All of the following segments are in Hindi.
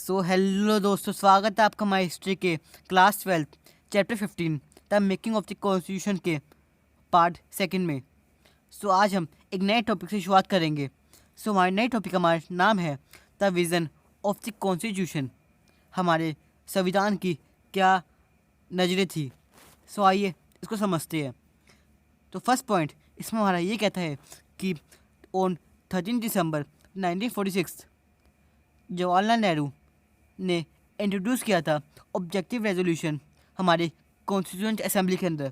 सो हेलो दोस्तों, स्वागत है आपका हमारी हिस्ट्री के class 12 chapter 15 the making of the constitution के पार्ट सेकंड में। आज हम एक नए टॉपिक से शुरुआत करेंगे। हमारे नए टॉपिक का हमारा नाम है the vision of the constitution. हमारे संविधान की क्या नज़रें थी। आइए इसको समझते हैं। तो फर्स्ट पॉइंट इसमें हमारा ये कहता है कि ऑन 13 दिसंबर 1946 जवाहरलाल नेहरू ने इंट्रोड्यूस किया था ऑब्जेक्टिव रेजोल्यूशन हमारे कॉन्स्टिट्यूएंट असेंबली के अंदर।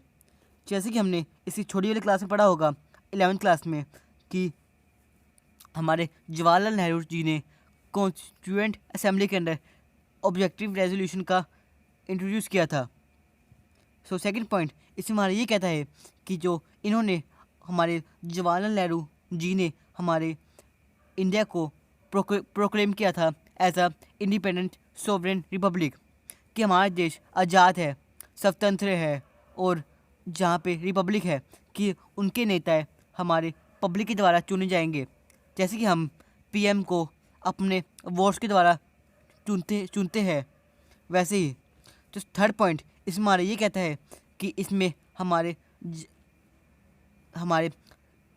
जैसे कि हमने इसी छोटी वाली क्लास में पढ़ा होगा 11th क्लास में कि हमारे जवाहरलाल नेहरू जी ने कॉन्स्टिट्यूएंट असेंबली के अंदर ऑब्जेक्टिव रेजोल्यूशन का इंट्रोड्यूस किया था। सेकंड पॉइंट इसमें हमारा ये कहता है कि जो इन्होंने हमारे जवाहरलाल नेहरू जी ने हमारे इंडिया को प्रोक्लेम किया था as a independent sovereign republic, कि हमारा देश आज़ाद है, स्वतंत्र है और जहाँ पे रिपब्लिक है कि उनके नेता हमारे पब्लिक के द्वारा चुने जाएंगे। जैसे कि हम पीएम को अपने वोट्स के द्वारा चुनते हैं, वैसे ही। तो थर्ड पॉइंट इसमें हमारा ये कहता है कि इसमें हमारे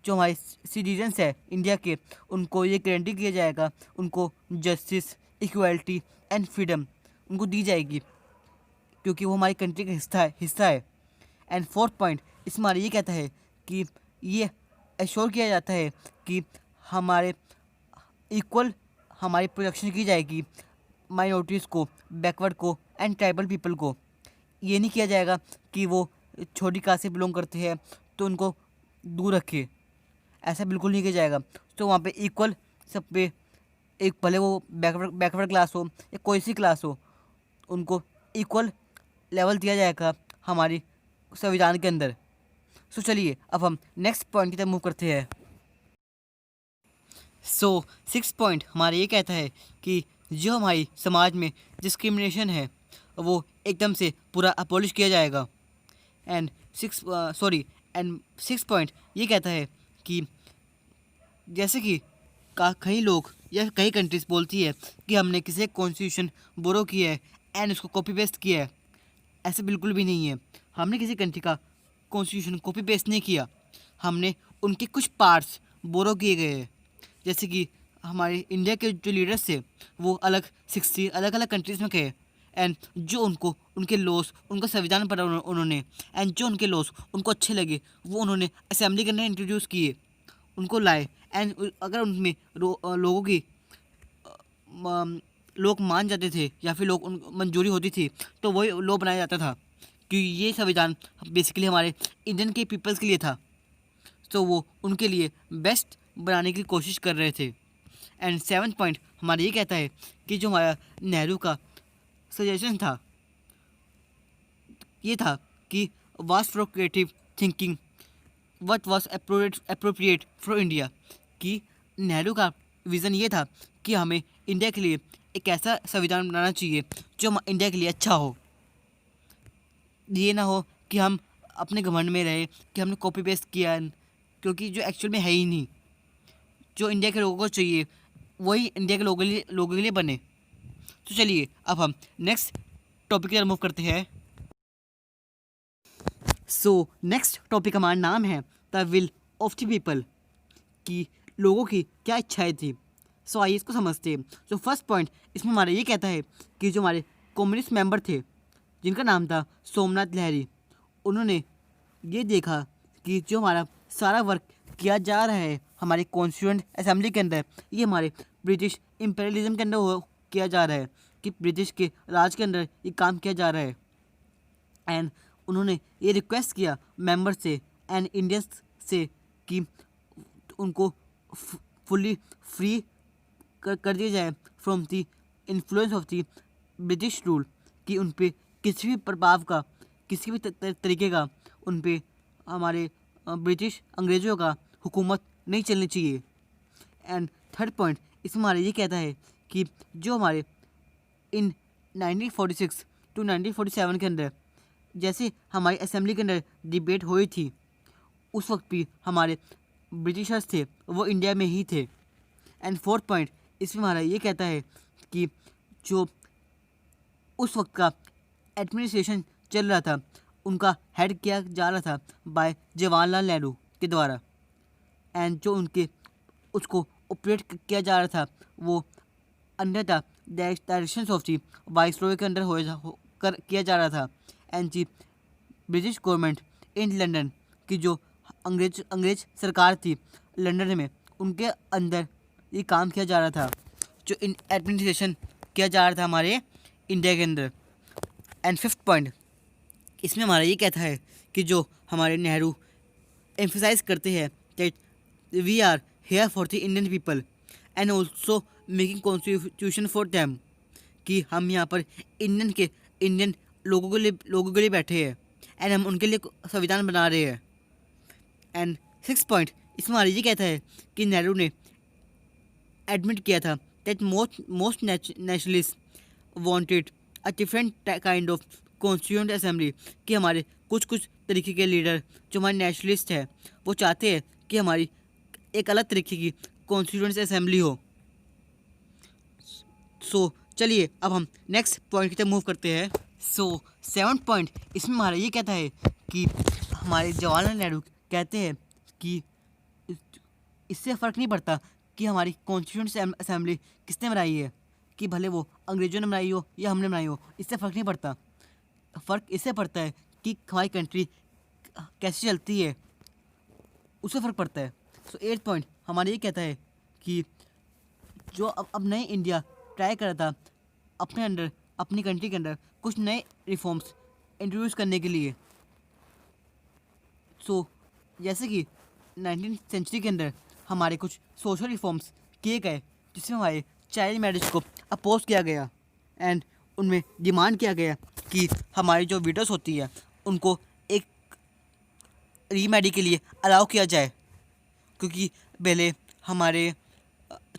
जो हमारे सिटीजन्स है इंडिया के, उनको ये गारंटी किया जाएगा, उनको जस्टिस, इक्वालिटी एंड फ्रीडम उनको दी जाएगी, क्योंकि वो हमारी कंट्री का हिस्सा है। एंड फोर्थ पॉइंट इसमें हमारा ये कहता है कि ये एश्योर किया जाता है कि हमारे इक्वल हमारी प्रोटेक्शन की जाएगी माइनॉरिटीज़ को, बैकवर्ड को एंड ट्राइबल पीपल को। ये नहीं किया जाएगा कि वो छोटी कास्ट से बिलोंग करते हैं तो उनको दूर रखे, ऐसा बिल्कुल नहीं किया जाएगा। तो वहाँ पे इक्वल सब पे, एक भले वो बैकवर्ड क्लास हो या कोई सी क्लास हो, उनको इक्वल लेवल दिया जाएगा हमारी संविधान के अंदर। चलिए अब हम नेक्स्ट पॉइंट की तरफ मूव करते हैं। सिक्स पॉइंट हमारा ये कहता है कि जो हमारी समाज में डिस्क्रिमिनेशन है वो एकदम से पूरा अबॉलिश किया जाएगा। एंड सिक्स पॉइंट ये कहता है कि जैसे कि कई लोग या कई कंट्रीज बोलती है कि हमने किसी कॉन्स्टिट्यूशन बोरो किया है एंड उसको कॉपी पेस्ट किया है। ऐसे बिल्कुल भी नहीं है। हमने किसी कंट्री का कॉन्स्टिट्यूशन कॉपी पेस्ट नहीं किया, हमने उनके कुछ पार्ट्स बोरो किए गए हैं। जैसे कि हमारे इंडिया के जो लीडर्स थे वो अलग 60 अलग अलग कंट्रीज़ में गए एंड जो उनको उनके लॉस, उनका संविधान पढ़ा उन्होंने, एंड जो उनके लॉस उनको अच्छे लगे वो उन्होंने असेंबली के अंदर इंट्रोड्यूस किए, उनको लाए। एंड अगर उनमें लोगों की लोग मान जाते थे या फिर लोग उन मंजूरी होती थी तो वही लॉ बनाया जाता था, क्योंकि ये संविधान बेसिकली हमारे इंडियन के पीपल्स के लिए था। तो वो उनके लिए बेस्ट बनाने की कोशिश कर रहे थे। एंड सेवन्थ पॉइंट हमारा ये कहता है कि जो हमारा नेहरू का सजेशन था ये था कि vast for creative thinking what was appropriate for India, कि नेहरू का विज़न ये था कि हमें इंडिया के लिए एक ऐसा संविधान बनाना चाहिए जो इंडिया के लिए अच्छा हो। ये ना हो कि हम अपने घमंड में रहे कि हमने कॉपी पेस्ट किया, क्योंकि जो एक्चुअल में है ही नहीं। जो इंडिया के लोगों को चाहिए वही इंडिया के लोगों के लिए बने। तो चलिए अब हम नेक्स्ट टॉपिक की तरफ मूव करते हैं। नेक्स्ट टॉपिक हमारा नाम है the will of the people, कि लोगों की क्या इच्छाएं थी। आइए इसको समझते हैं। फर्स्ट पॉइंट इसमें हमारा ये कहता है कि जो हमारे कम्युनिस्ट मेंबर थे जिनका नाम था सोमनाथ लहरी, उन्होंने ये देखा कि जो हमारा सारा वर्क किया जा रहा है हमारे कॉन्स्टिट्यूएंट असेंबली के अंदर, ये हमारे ब्रिटिश इम्पेरियलिज्म के अंदर किया जा रहा है, कि ब्रिटिश के राज के अंदर ये काम किया जा रहा है। एंड उन्होंने ये रिक्वेस्ट किया मेंबर से एंड इंडियंस से कि उनको फुल्ली फ्री कर दिया जाए from the influence of the British rule, कि उन पे किसी भी प्रभाव का, किसी भी तरीके का उन पे हमारे ब्रिटिश अंग्रेज़ों का हुकूमत नहीं चलनी चाहिए। एंड थर्ड पॉइंट इसमें हमारा ये कहता है कि जो हमारे इन 1946 टू 1947 के अंदर जैसे हमारी असेंबली के अंदर डिबेट हुई थी, उस वक्त भी हमारे ब्रिटिशर्स थे वो इंडिया में ही थे। एंड फोर्थ पॉइंट इसमें हमारा ये कहता है कि जो उस वक्त का एडमिनिस्ट्रेशन चल रहा था उनका हेड किया जा रहा था बाय जवाहरलाल नेहरू के द्वारा। एंड जो उनके उसको ऑपरेट किया जा रहा था वो under the direction of the viceroy के अंडर किया जा रहा था। एंड जी ब्रिटिश गवर्नमेंट इन लंदन की जो अंग्रेज सरकार थी लंदन में, उनके अंदर ये काम किया जा रहा था, जो इन एडमिनिस्ट्रेशन किया जा रहा था हमारे इंडिया के अंदर। एंड फिफ्थ पॉइंट इसमें हमारा ये कहता है कि जो हमारे नेहरू एम्फसाइज करते हैं that we are here for the Indian people and also making constitution for them, कि हम यहाँ पर इंडियन लोगों के लिए बैठे हैं एंड हम उनके लिए संविधान बना रहे हैं। एंड सिक्स पॉइंट इसमें हमारा ये कहता है कि नेहरू ने एडमिट किया था that most nationalist wanted a different kind of constituent assembly, कि हमारे कुछ तरीके के लीडर जो हमारे नेशनलिस्ट है वो चाहते हैं कि हमारी एक अलग तरीके की कॉन्स्टिट्यूएंट असेंबली हो। सो चलिए अब हम नेक्स्ट पॉइंट की तरफ मूव करते हैं। सो सेवन्थ पॉइंट इसमें हमारा ये कहता है कि हमारे जवाहरलाल नेहरू कहते हैं कि इससे फ़र्क नहीं पड़ता कि हमारी कॉन्स्टिट्यूएंट असेंबली किसने बनाई है, कि भले वो अंग्रेज़ों ने बनाई हो या हमने बनाई हो, इससे फ़र्क नहीं पड़ता। फ़र्क इससे पड़ता है कि हमारी कंट्री कैसे चलती है, उससे फ़र्क पड़ता है। सो एट पॉइंट हमारा ये कहता है कि जो अब नए इंडिया ट्राई कर रहा था अपने अंडर अपनी कंट्री के अंदर कुछ नए रिफॉर्म्स इंट्रोड्यूस करने के लिए। सो जैसे कि 19th सेंचुरी के अंदर हमारे कुछ सोशल रिफॉर्म्स किए गए जिसमें हमारे चाइल्ड मैरिज को अपोज किया गया एंड उनमें डिमांड किया गया कि हमारी जो विडोज होती है उनको एक रीमैरी के लिए अलाउ किया जाए, क्योंकि पहले हमारे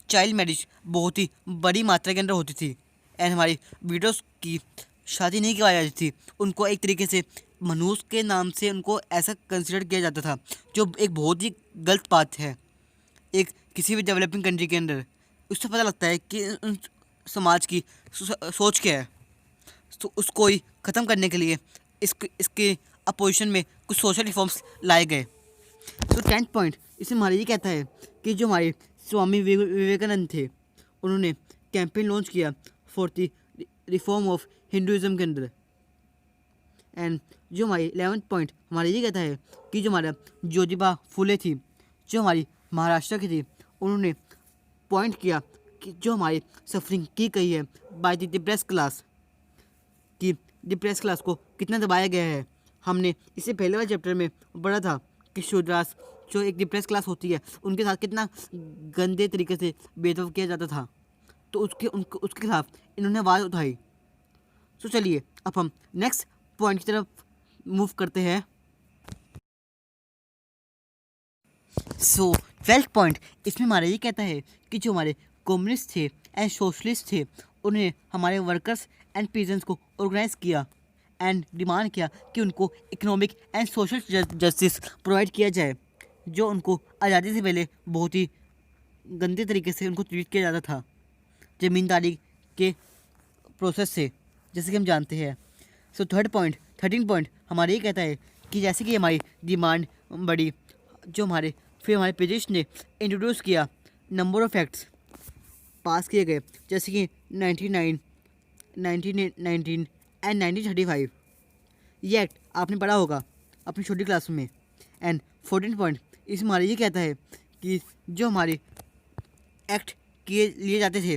चाइल्ड मैरिज बहुत ही बड़ी मात्रा के अंदर होती थी एंड हमारी विडोज की शादी नहीं करवाई जाती थी। उनको एक तरीके से मनुष्य के नाम से उनको ऐसा कंसिडर किया जाता था, जो एक बहुत ही गलत बात है एक किसी भी डेवलपिंग कंट्री के अंदर। उससे पता लगता है कि उन समाज की सोच क्या है। तो उसको ही ख़त्म करने के लिए इसके अपोजिशन में कुछ सोशल रिफॉर्म्स लाए गए। तो 10th पॉइंट इसमें हमारा ये कहता है कि जो हमारे स्वामी विवेकानंद थे उन्होंने कैंपेन लॉन्च किया for the reform of Hinduism के अंदर। एंड जो हमारी 11th पॉइंट हमारा ये कहता है कि जो हमारा ज्योतिबा फुले थी जो हमारी महाराष्ट्र की थी, उन्होंने पॉइंट किया कि जो हमारी सफरिंग की गई है बाय द डिप्रेस क्लास, कि डिप्रेस क्लास को कितना दबाया गया है। हमने इससे पहले वाले चैप्टर में पढ़ा था कि शूद्रास जो एक डिप्रेस क्लास होती है उनके साथ कितना गंदे तरीके से भेदभाव किया जाता था, तो उसके खिलाफ इन्होंने आवाज़ उठाई। तो चलिए अब हम नेक्स्ट पॉइंट की तरफ मूव करते हैं। सो 12th पॉइंट इसमें हमारा ये कहता है कि जो हमारे कम्युनिस्ट थे एंड सोशलिस्ट थे उन्हें हमारे वर्कर्स एंड पीजेंट्स को ऑर्गेनाइज किया एंड डिमांड किया कि उनको economic and social justice provide किया जाए, जो उनको आज़ादी से पहले बहुत ही गंदे तरीके से उनको ट्रीट किया जाता था ज़मींदारी के प्रोसेस से, जैसे कि हम जानते हैं। सो 13 पॉइंट हमारा ये कहता है कि जैसे कि हमारी डिमांड बढ़ी, जो फिर हमारे ब्रिटिश ने इंट्रोड्यूस किया नंबर ऑफ एक्ट्स पास किए गए, जैसे कि 1919 एंड 1935। ये एक्ट आपने पढ़ा होगा अपनी छोटी क्लास में। एंड 14 पॉइंट इसमें हमारा ये कहता है कि जो हमारे एक्ट लिए जाते थे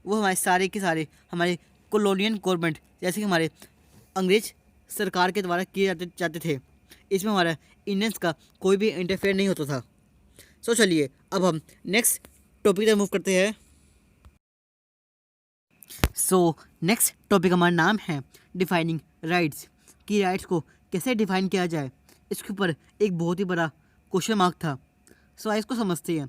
वो हमारे सारे के सारे हमारे कॉलोनियल गवर्नमेंट जैसे कि हमारे अंग्रेज सरकार के द्वारा किए जाते थे। इसमें हमारा इंडियंस का कोई भी इंटरफेयर नहीं होता था। सो चलिए अब हम नेक्स्ट टॉपिक तक मूव करते हैं। सो नेक्स्ट टॉपिक हमारा नाम है डिफाइनिंग राइट्स, कि राइट्स को कैसे डिफाइन किया जाए। इसके ऊपर एक बहुत ही बड़ा क्वेश्चन मार्क था। सो आइए इसको समझते हैं।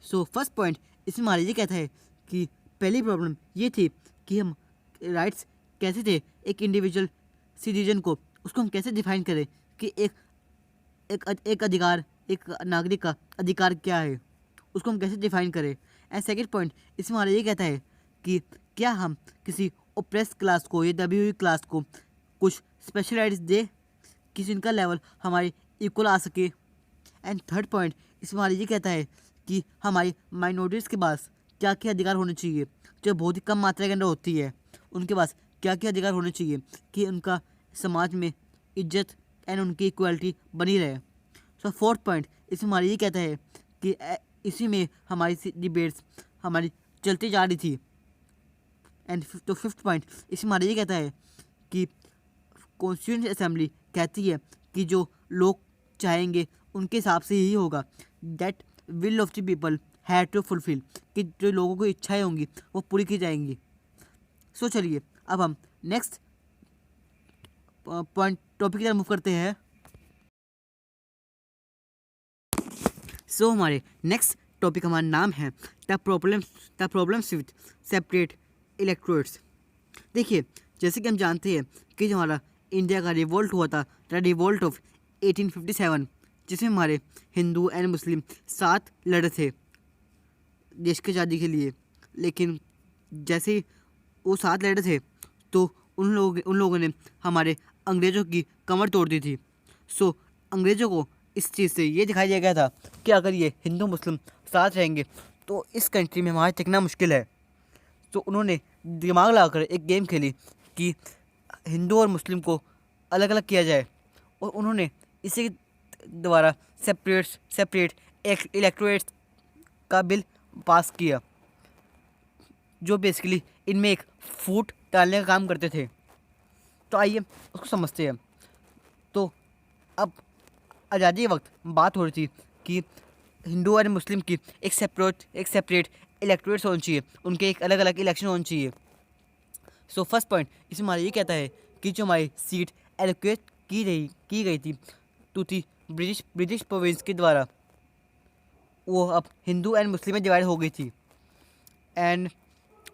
सो फर्स्ट पॉइंट इसमें हमारा ये कहता है कि पहली प्रॉब्लम ये थी कि हम राइट्स कैसे थे, एक इंडिविजुअल सिटीजन को उसको हम कैसे डिफाइन करें कि एक अधिकार, एक नागरिक का अधिकार क्या है, उसको हम कैसे डिफाइन करें। एंड सेकंड पॉइंट इसमें हमारा ये कहता है कि क्या हम किसी ओप्रेस क्लास को या दबी हुई क्लास को कुछ स्पेशल राइट्स दे कि जिनका लेवल हमारे इक्वल आ सके। एंड थर्ड पॉइंट इसमें हमारा ये कहता है कि हमारी माइनॉरिटीज़ के पास क्या क्या अधिकार होने चाहिए, जो बहुत ही कम मात्रा के अंदर होती है। उनके पास क्या क्या अधिकार होने चाहिए कि उनका समाज में इज्जत एंड उनकी इक्वलिटी बनी रहे। सो फोर्थ पॉइंट इसमें हमारा ये कहता है कि इसी में हमारी डिबेट्स हमारी चलती जा रही थी। एंड तो फिफ्थ पॉइंट इसमें हमारा ये कहता है कि कॉन्स्टिट्यूएंट असेंबली कहती है कि जो लोग चाहेंगे उनके हिसाब से ही होगा। That will of the people have to fulfil, कि जो लोगों की इच्छाएं होंगी वो पूरी की जाएंगी। सो चलिए अब हम नेक्स्ट पॉइंट टॉपिक की तरफ मूव करते हैं। सो हमारे नेक्स्ट टॉपिक हमारा नाम है the problems with separate electrodes. देखिए जैसे कि हम जानते हैं कि जो हमारा इंडिया का रिवोल्ट हुआ था, द रिवोल्ट ऑफ 1857, जिसमें हमारे हिंदू एंड मुस्लिम साथ लड़े थे देश की आज़ादी के लिए। लेकिन जैसे ही वो साथ लड़े थे तो उन लोगों ने हमारे अंग्रेज़ों की कमर तोड़ दी थी। सो अंग्रेज़ों को इस चीज़ से ये दिखाई दिया गया था कि अगर ये हिंदू मुस्लिम साथ रहेंगे तो इस कंट्री में हमारा टिकना मुश्किल है। तो उन्होंने दिमाग लगाकर एक गेम खेली कि हिंदू और मुस्लिम को अलग अलग किया जाए, और उन्होंने इसी द्वारा सेपरेट इलेक्टोरेट्स का बिल पास किया, जो बेसिकली इनमें एक फूट डालने का काम करते थे। तो आइए उसको समझते हैं। तो अब आज़ादी के वक्त बात हो रही थी कि हिंदू और मुस्लिम की एक सेपरेट इलेक्टोरेट्स होनी चाहिए, उनके एक अलग अलग इलेक्शन होने चाहिए। सो फर्स्ट पॉइंट इसमें हमारा ये कहता है कि जो हमारी सीट एलोकेट की गई थी तो थी ब्रिटिश प्रोविंस के द्वारा, वो अब हिंदू एंड मुस्लिम में डिवाइड हो गई थी। एंड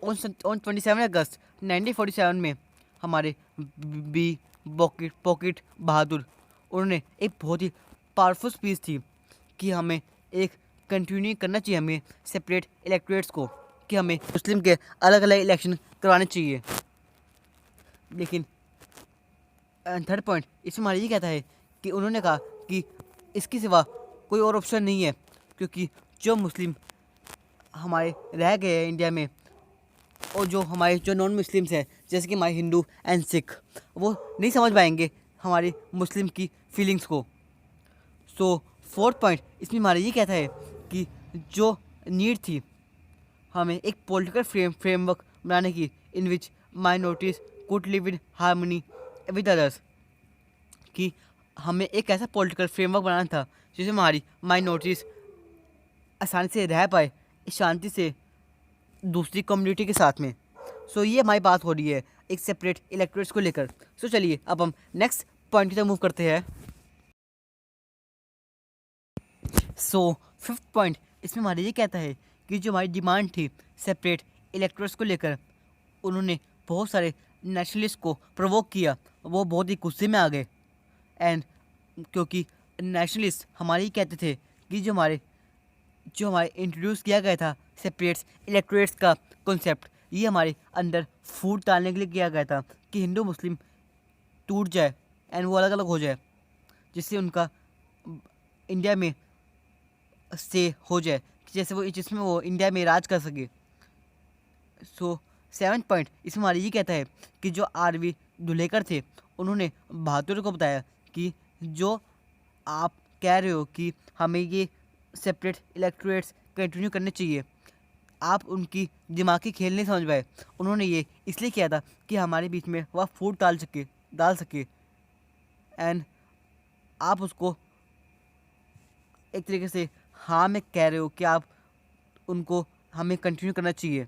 ऑन 27 अगस्त 1947 में हमारे बी पॉकेट बहादुर, उन्होंने एक बहुत ही पावरफुल स्पीच थी कि हमें एक कंटिन्यू करना चाहिए, हमें सेपरेट इलेक्टोरेट्स को, कि हमें मुस्लिम के अलग अलग इलेक्शन करवाने चाहिए। लेकिन थर्ड पॉइंट इसमें हमारा ये कहता है कि उन्होंने कहा कि इसके सिवा कोई और ऑप्शन नहीं है, क्योंकि जो मुस्लिम हमारे रह गए हैं इंडिया में और जो नॉन मुस्लिम्स हैं जैसे कि हमारे हिंदू एंड सिख, वो नहीं समझ पाएंगे हमारे मुस्लिम की फीलिंग्स को। सो फोर्थ पॉइंट इसमें हमारा ये कहता है कि जो नीड थी हमें एक पॉलिटिकल फ्रेमवर्क बनाने की, in which minorities could live in harmony with others, कि हमें एक ऐसा पॉलिटिकल फ्रेमवर्क बनाना था जिसमें हमारी माइनॉरिटीज़ आसानी से रह पाए शांति से दूसरी कम्युनिटी के साथ में। सो ये हमारी बात हो रही है एक सेपरेट इलेक्टोरेट्स को लेकर। सो चलिए अब हम नेक्स्ट पॉइंट की तरफ मूव करते हैं। सो फिफ्थ पॉइंट इसमें हमारा ये कहता है कि जो हमारी डिमांड थी सेपरेट इलेक्टोरेट्स को लेकर, उन्होंने बहुत सारे नेशनलिस्ट को प्रोवोक किया, वो बहुत ही गुस्से में आ गए। एंड क्योंकि नेशनलिस्ट हमारे ही कहते थे कि जो हमारे इंट्रोड्यूस किया गया था सेपरेट इलेक्टोरेट्स का कॉन्सेप्ट, ये हमारे अंदर फूट डालने के लिए किया गया था कि हिंदू मुस्लिम टूट जाए एंड वो अलग अलग हो जाए, जिससे उनका इंडिया में से हो जाए, जिसमें वो इंडिया में राज कर सके। सो सेवन्थ पॉइंट इसमें हमारा ये कहता है कि जो आर.वी. धुलेकर थे, उन्होंने बहादुर को बताया कि जो आप कह रहे हो कि हमें ये सेपरेट इलेक्टोरेट्स कंटिन्यू करने चाहिए, आप उनकी दिमागी खेल नहीं समझ पाए। उन्होंने ये इसलिए किया था कि हमारे बीच में वह फूट डाल सके एंड आप उसको एक तरीके से हाँ में कह रहे हो कि आप उनको हमें कंटिन्यू करना चाहिए।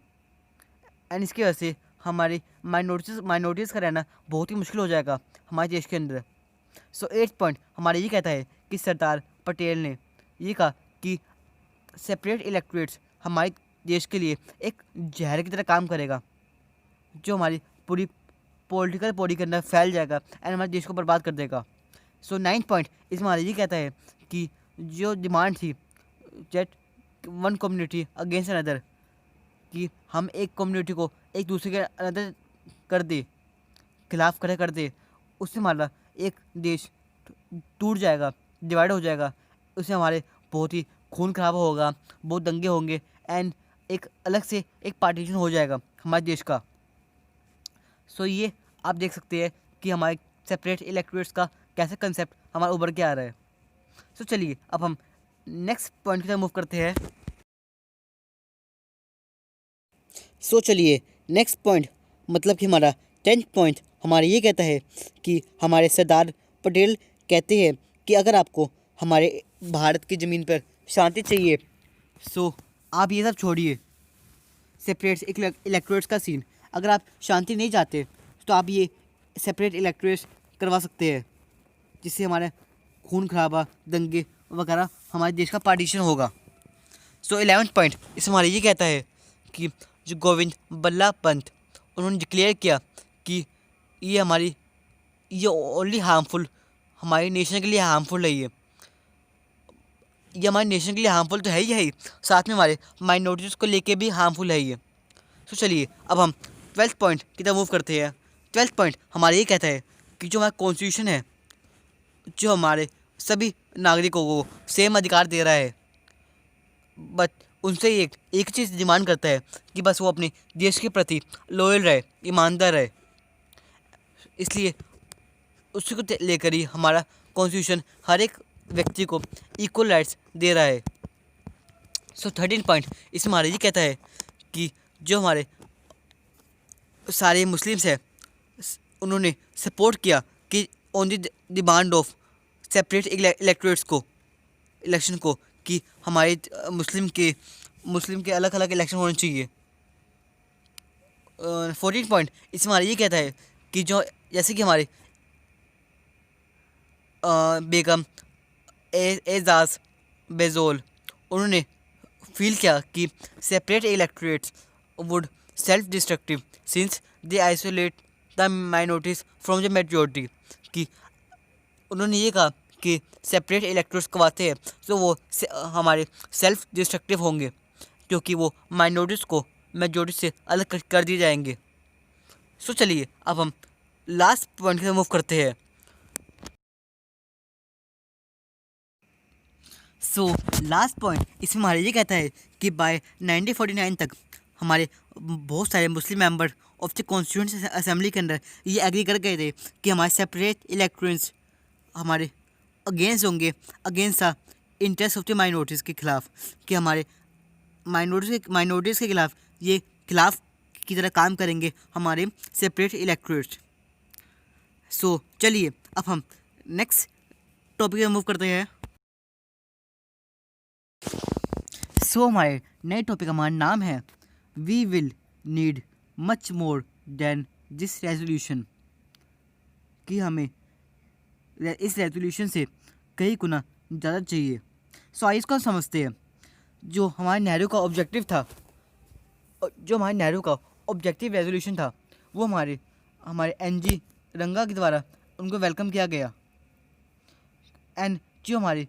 एंड इसकी वजह से हमारी माइनॉरिटीज़ का रहना बहुत ही मुश्किल हो जाएगा हमारे देश के अंदर। सो एट्थ पॉइंट हमारा ये कहता है कि सरदार पटेल ने ये कहा कि सेपरेट इलेक्टोरेट्स हमारे देश के लिए एक जहर की तरह काम करेगा, जो हमारी पूरी पॉलिटिकल बॉडी के अंदर फैल जाएगा एंड हमारे देश को बर्बाद कर देगा। सो नाइन्थ पॉइंट इसमें हमारा ये कहता है कि जो डिमांड थी that one community against another, कि हम एक कम्युनिटी को एक दूसरे के अंदर कर दे, खिलाफ खड़े कर दे, उससे हमारा एक देश टूट जाएगा, डिवाइड हो जाएगा। उससे हमारे बहुत ही खून खराबा होगा, बहुत दंगे होंगे एंड एक अलग से एक पार्टीशन हो जाएगा हमारे देश का। सो ये आप देख सकते हैं कि हमारे सेपरेट इलेक्टोरेट्स का कैसे कंसेप्ट हमारा उभर के आ रहा है। सो चलिए अब हम नेक्स्ट पॉइंट की तरफ मूव करते हैं। सो चलिए नेक्स्ट पॉइंट मतलब कि हमारा 10th पॉइंट हमारा ये कहता है कि हमारे सरदार पटेल कहते हैं कि अगर आपको हमारे भारत की ज़मीन पर शांति चाहिए, सो आप ये सब छोड़िए, सेपरेट इलेक्टोरेट्स का सीन। अगर आप शांति नहीं चाहते तो आप ये सेपरेट इलेक्टोरेट्स करवा सकते हैं, जिससे हमारे खून खराबा, दंगे वगैरह हमारे देश का पार्टीशन होगा। सो 11th पॉइंट इसमें हमारा ये कहता है कि जो गोविंद बल्लभ पंत, उन्होंने डिक्लेयर किया कि ये ओनली हार्मफुल, हमारे नेशन के लिए हार्मफुल है। ये हमारे नेशन के लिए हार्मफुल तो है ही, साथ में हमारे माइनॉरिटीज़ को लेके भी हार्मफुल है ये। तो चलिए अब हम 12th पॉइंट की तरफ मूव करते हैं। 12th पॉइंट हमारा ये कहता है कि जो हमारा कॉन्स्टिट्यूशन है, जो हमारे सभी नागरिकों को सेम अधिकार दे रहा है, बट उनसे एक चीज़ डिमांड करता है कि बस वो अपने देश के प्रति लॉयल रहे, ईमानदार रहे। इसलिए उसी को लेकर ही हमारा कॉन्स्टिट्यूशन हर एक व्यक्ति को इक्वल राइट्स दे रहा है। सो 13 पॉइंट इसमें हमारा ये कहता है कि जो हमारे सारे मुस्लिम्स हैं, उन्होंने सपोर्ट किया कि on the demand of separate electorates को, इलेक्शन को, कि हमारे मुस्लिम के अलग अलग इलेक्शन होने चाहिए। 14 पॉइंट इसमें हमारा ये कहता है कि जो जैसे कि हमारे बेगम एजाज बेजोल, उन्होंने फील किया कि separate electorates would self destructive since they isolate the minorities from the majority, कि उन्होंने ये कहा कि सेपरेट इलेक्टोरेट्स करवाते हैं तो वो हमारे सेल्फ डिस्ट्रक्टिव होंगे, क्योंकि वो माइनॉरिटीज़ को मेजॉरिटी से अलग कर दिए जाएंगे। सो चलिए अब हम लास्ट पॉइंट की तरफ मूव करते हैं। सो लास्ट पॉइंट इसमें हमारा ये कहता है कि बाय 1949 तक हमारे बहुत सारे Muslim member of the constituent assembly के अंदर ये एग्री कर गए थे कि हमारे सेपरेट इलेक्टोरेट्स हमारे अगेंस्ट होंगे, against the interest of the minorities के खिलाफ, कि हमारे माइनॉरिटीज़ के खिलाफ ये खिलाफ की तरह काम करेंगे हमारे सेपरेट इलेक्टोरेट्स। सो चलिए अब हम नेक्स्ट टॉपिक में मूव करते हैं। सो हमारे नए टॉपिक का हमारा नाम है we will need much more than this resolution, कि हमें इस रेजोल्यूशन से कई गुना ज़्यादा चाहिए। सो आइए इसको हम समझते हैं। जो हमारे नेहरू का ऑब्जेक्टिव था, जो हमारे नेहरू का ऑब्जेक्टिव रेजोल्यूशन था, वो हमारे एनजी रंगा के द्वारा उनको वेलकम किया गया। एंड जो हमारी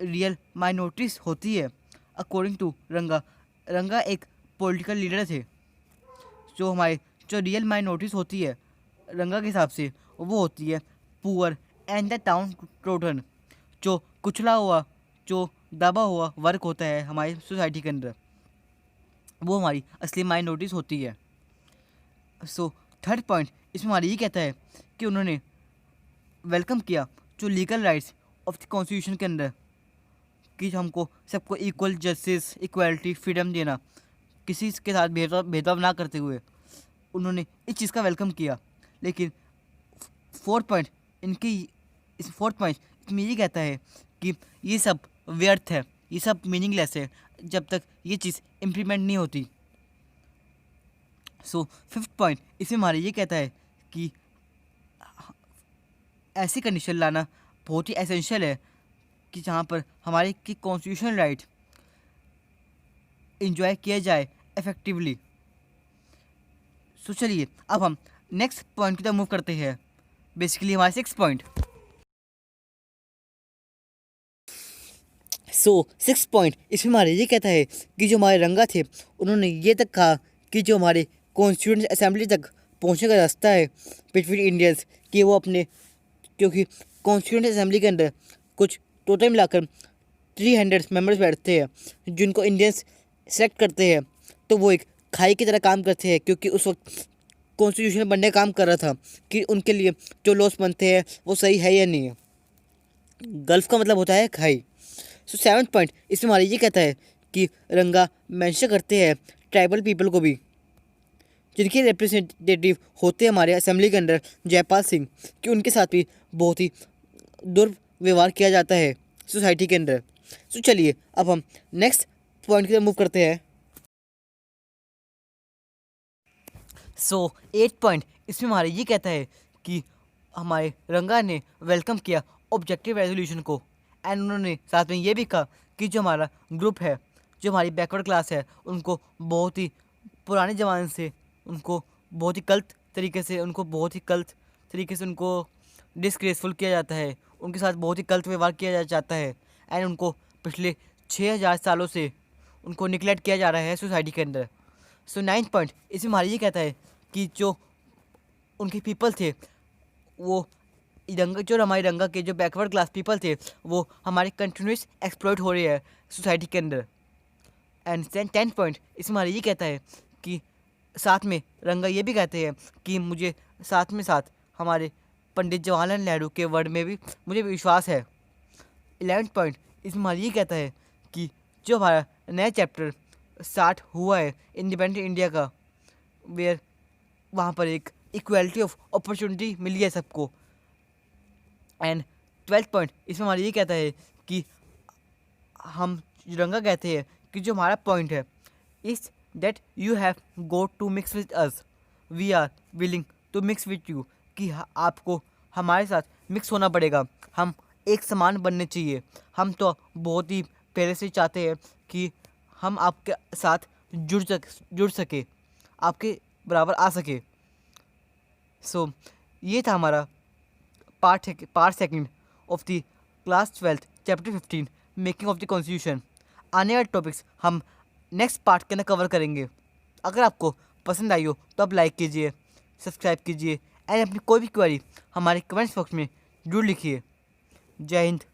रियल माइनॉरिटीज़ होती है, अकॉर्डिंग टू रंगा एक पॉलिटिकल लीडर थे। जो रियल माइनॉरिटीज़ होती है रंगा के हिसाब से, वो होती है poor and the town trodden, जो कुचला हुआ, जो दबा हुआ वर्ग होता है हमारी सोसाइटी के अंदर, वो हमारी असली माइनॉरिटीज़ होती है। सो 3rd पॉइंट इसमें हमारा ये कहता है कि उन्होंने वेलकम किया जो legal rights of the constitution के अंदर, कि हमको सबको इक्वल जस्टिस, इक्वालिटी, फ्रीडम देना, किसी के साथ भेदभाव ना करते हुए उन्होंने इस चीज़ का वेलकम किया। लेकिन 4th पॉइंट इस 4th पॉइंट इसमें ये कहता है कि ये सब व्यर्थ है, ये सब मीनिंगलेस है जब तक ये चीज़ इम्प्लीमेंट नहीं होती। सो 5th पॉइंट इसमें हमारा ये कहता है कि ऐसी कंडीशन लाना बहुत ही एसेंशियल है कि जहाँ पर हमारे की कॉन्स्टिट्यूशनल राइट इंजॉय किया जाए इफेक्टिवली। सो चलिए अब हम नेक्स्ट पॉइंट की तरफ मूव करते हैं, बेसिकली हमारा 6th पॉइंट। सिक्स पॉइंट इसमें हमारे ये कहता है कि जो हमारे रंगा थे उन्होंने ये तक कहा कि जो हमारे कॉन्स्टिट्यूंट असेंबली तक पहुंचने का रास्ता है बिटवीन इंडियंस, कि वो अपने, क्योंकि कॉन्स्टिट्यूंट असेंबली के अंदर कुछ टोटल मिलाकर 300 मेंबर्स बैठते हैं जिनको इंडियंस सेलेक्ट करते हैं, तो वो एक खाई की तरह काम करते हैं, क्योंकि उस वक्त कॉन्स्टिट्यूशन बनने का काम कर रहा था कि उनके लिए जो लॉस बनते हैं वो सही है या नहीं है। गल्फ का मतलब होता है खाई। सेवन्थ पॉइंट इसमें हमारा ये कहता है कि रंगा मेंशन करते हैं ट्राइबल पीपल को भी, जिनके रिप्रेजेंटेटिव होते हैं हमारे असेंबली के अंदर जयपाल सिंह, कि उनके साथ भी बहुत ही दुर्व्यवहार किया जाता है सोसाइटी के अंदर। चलिए अब हम नेक्स्ट पॉइंट की तरफ मूव करते हैं। 8 पॉइंट इसमें हमारे ये कहता है कि हमारे रंगा ने वेलकम किया ऑब्जेक्टिव रेजोल्यूशन को, एंड उन्होंने साथ में ये भी कहा कि जो हमारा ग्रुप है, जो हमारी बैकवर्ड क्लास है, उनको बहुत ही पुराने ज़माने से उनको बहुत ही गलत तरीके से उनको डिसग्रेसफुल किया जाता है, उनके साथ बहुत ही गलत व्यवहार किया जाता है, एंड उनको पिछले 6000 सालों से उनको निगलेक्ट किया जा रहा है सोसाइटी के अंदर। 9th पॉइंट इसमें हमारा ये कहता है कि जो उनके पीपल थे, वो हमारे रंगा के जो बैकवर्ड क्लास पीपल थे, वो हमारे कंटिन्यूस एक्सप्लॉइट हो रहे हैं सोसाइटी के अंदर। एंड 10th पॉइंट इसमें हमारा ये कहता है कि साथ में रंगा ये भी कहते हैं कि मुझे साथ हमारे पंडित जवाहरलाल नेहरू के वर्ड में भी मुझे विश्वास है। 11th पॉइंट इसमें हमारा ये कहता है कि जो हमारा नया चैप्टर स्टार्ट हुआ है इंडिपेंडेंट इंडिया का, वेयर वहाँ पर एक इक्वलिटी ऑफ अपॉर्चुनिटी मिली है सबको। एंड 12th पॉइंट इसमें हमारा ये कहता है कि हम रंगा कहते हैं कि जो हमारा पॉइंट है इस that you have go to mix with us, we are willing to mix with you, कि आपको हमारे साथ मिक्स होना पड़ेगा, हम एक समान बनने चाहिए। हम तो बहुत ही पहले से चाहते हैं कि हम आपके साथ जुड़ सके, आपके बराबर आ सके। ये था हमारा part second of the class 12 chapter 15 making of the constitution. आने वाले टॉपिक्स हम नेक्स्ट पार्ट के अंदर कवर करेंगे। अगर आपको पसंद आई हो तो आप लाइक कीजिए, सब्सक्राइब कीजिए, एंड अपनी कोई भी क्वेरी हमारे कमेंट्स बॉक्स में जरूर लिखिए। जय हिंद।